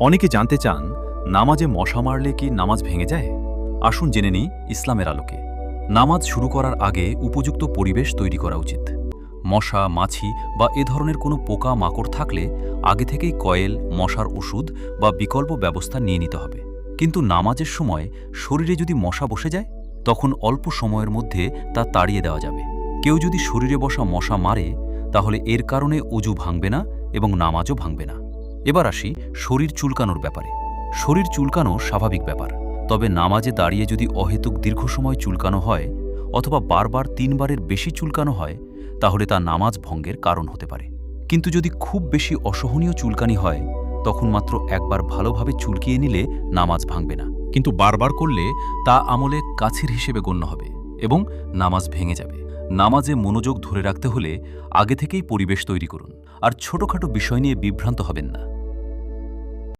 অনেকে জানতে চান, নামাজে মশা মারলে কি নামাজ ভেঙে যায়? আসুন জেনে নিই ইসলামের আলোকে। নামাজ শুরু করার আগে উপযুক্ত পরিবেশ তৈরি করা উচিত। মশা, মাছি বা এ ধরনের কোনো পোকা মাকড় থাকলে আগে থেকেই কয়েল, মশার ওষুধ বা বিকল্প ব্যবস্থা নিয়ে নিতে হবে। কিন্তু নামাজের সময় শরীরে যদি মশা বসে যায়, তখন অল্প সময়ের মধ্যে তা তাড়িয়ে দেওয়া যাবে। কেউ যদি শরীরে বসা মশা মারে, তাহলে এর কারণে অজু ভাঙবে না এবং নামাজও ভাঙবে না। এবার আসি শরীর চুলকানোর ব্যাপারে। শরীর চুলকানো স্বাভাবিক ব্যাপার, তবে নামাজে দাঁড়িয়ে যদি অহেতুক দীর্ঘ সময় চুলকানো হয় অথবা বারবার 3 বারের বেশি চুলকানো হয়, তাহলে তা নামাজ ভঙ্গের কারণ হতে পারে। কিন্তু যদি খুব বেশি অসহনীয় চুলকানি হয়, তখন মাত্র একবার ভালোভাবে চুলকিয়ে নিলে নামাজ ভাঙবে না। কিন্তু বারবার করলে তা আমলে কাছের হিসেবে গণ্য হবে এবং নামাজ ভেঙে যাবে। নামাজে মনোযোগ ধরে রাখতে হলে আগে থেকেই পরিবেশ তৈরি করুন আর ছোটখাটো বিষয় নিয়ে বিভ্রান্ত হবেন না।